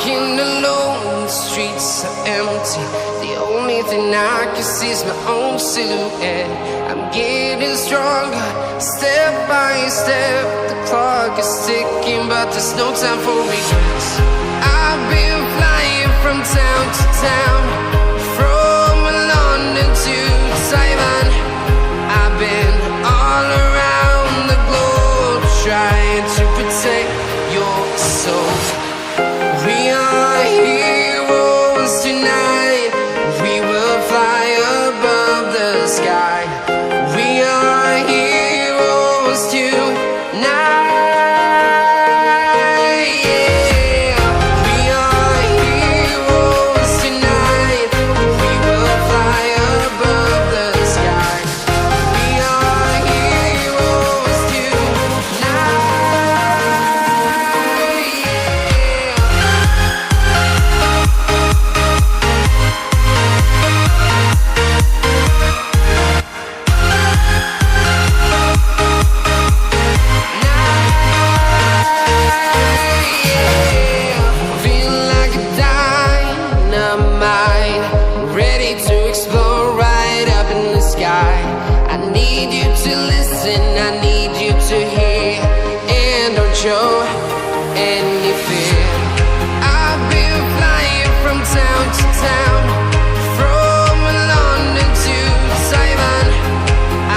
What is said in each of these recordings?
walking alone, the streets are empty. The only thing I can see is my own silhouette. I'm getting stronger, step by step. The clock is ticking, but there's no time for regrets. I've been flying from town to town, from London to Taiwan. I've been all around the globe, trying to protect your soul. We are heroes tonight. We will fly above the sky. We are heroes tonight. Yeah. We are heroes tonight. We will fly above the sky. We are heroes tonight. Feel like a dynamite, ready to explode right up in the sky. I need you to listen, I need you to hear, and don't show any fear. I've been flying from town to town, from London to Taiwan.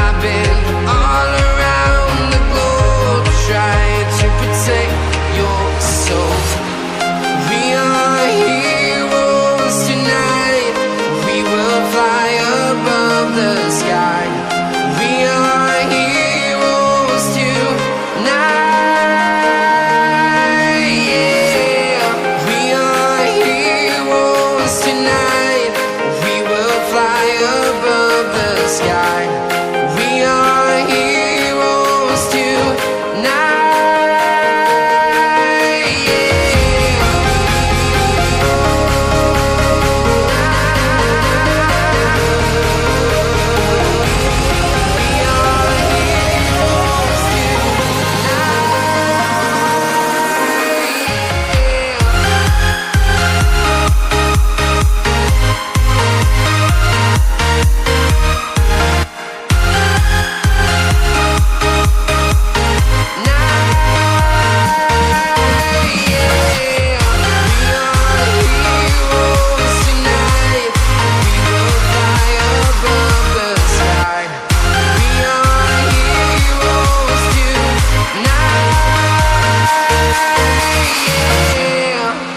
I've been all around the globe, trying to protect your soul. We are heroes tonight. We will fly above the sky. We are heroes tonight. Yeah. We are heroes tonight. We will fly above the sky. We are heroes tonight.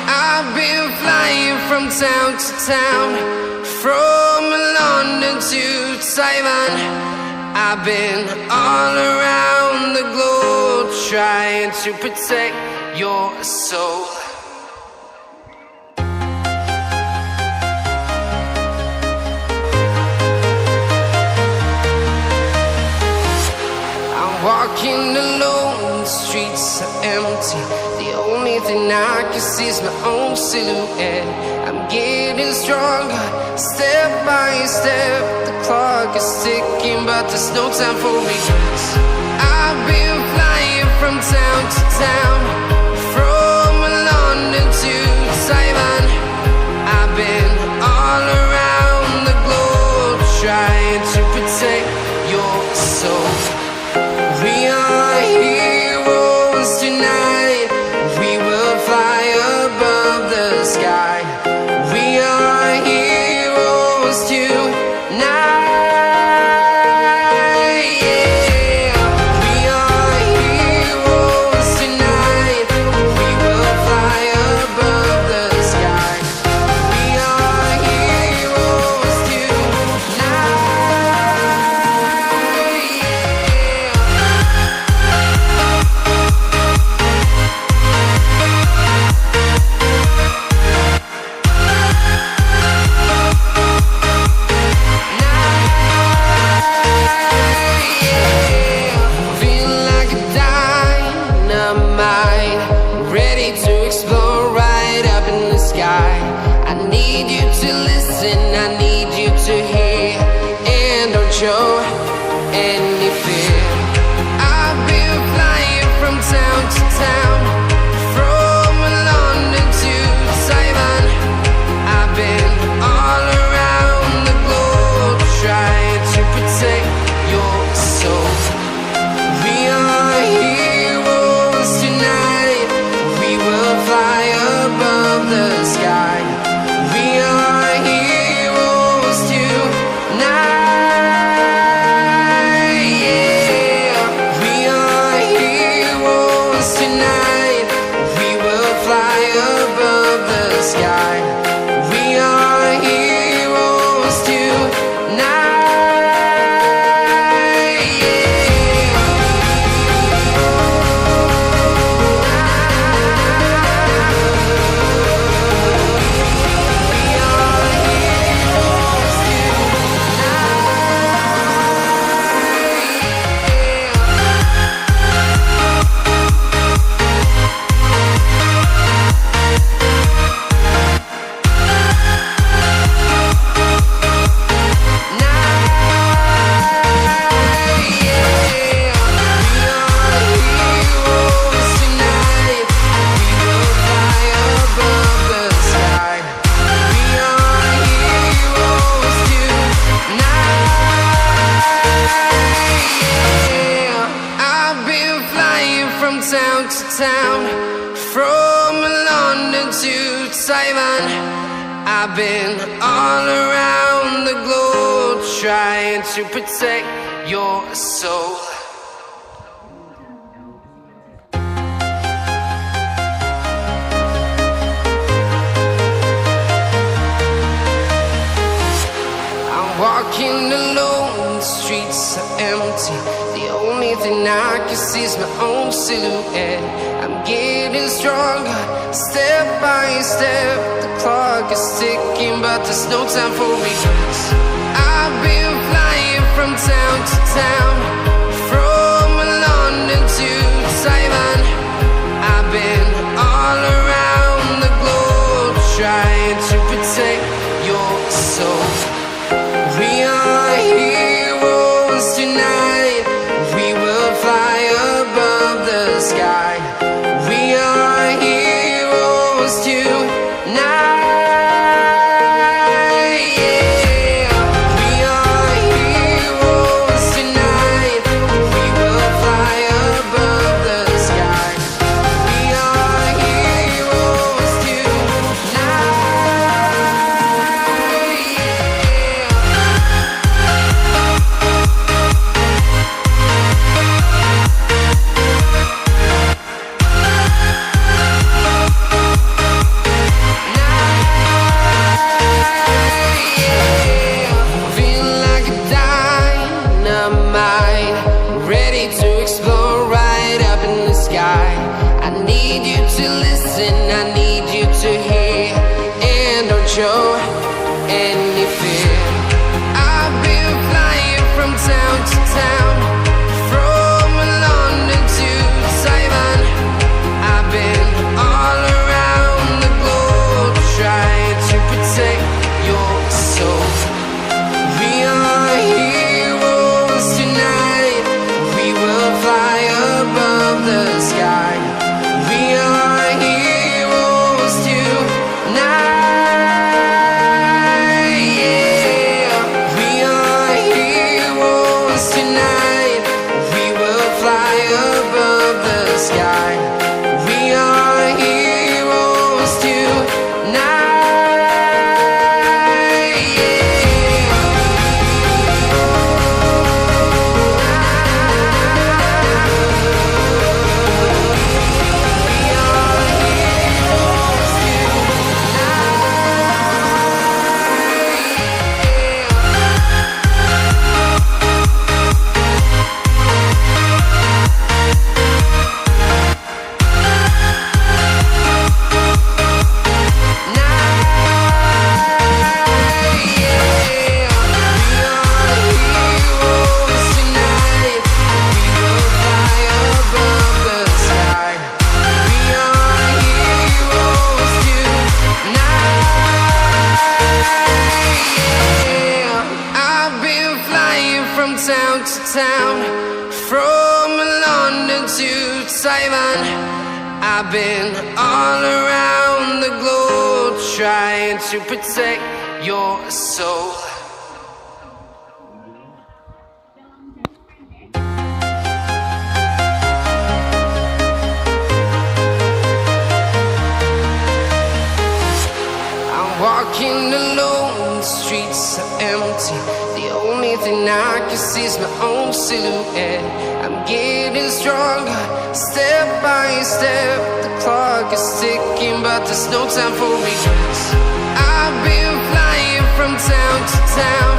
I've been flying from town to town, from London to Taiwan. I've been all around the globe, trying to protect your soul. I'm walking alone, the streets are empty. The only thing I can see is my own silhouette. I'm getting stronger, step by step. The clock is ticking, but there's no time for regrets. I've been flying from town to town, from London to Taiwan. I've been all around the globe, trying to protect your soul. We are heroes tonight. We will fly above the sky. We are heroes tonight. Yeah. We are heroes tonight. from town to town, from London to Taiwan. I've been all around the globe trying to protect your soul. Walking alone, the streets are empty. The only thing I can see is my own silhouette. I'm getting stronger, step by step. The clock is ticking, but there's no time for regrets. I've been flying from town to town, from London to Taiwan. I've been all around the globe trying to protect your soul. We are heroes tonight. We will fly above the sky. We are heroes tonight. Yeah. We are heroes tonight. We will fly above the sky. We are heroes tonight. Show any fear. I've been flying from town to town, from London to Taiwan. I've been all around the globe trying to protect your soul. We are heroes tonight. We will fly above the sky. We are heroes tonight. Town to town, from London to Taiwan. I've been all around the globe trying to protect your soul. I'm walking alone, the streets are empty. The only thing I can see is my own silhouette. I'm getting stronger, step by step. The clock is ticking, but there's no time for regrets. I've been flying from town to town,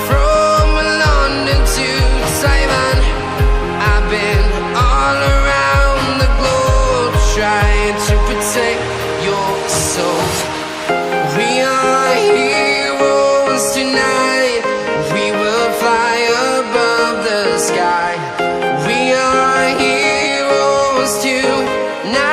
from London to Taiwan. I've been all around the globe trying to protect your soul. We are heroes tonight. We will fly above the sky. We are heroes tonight.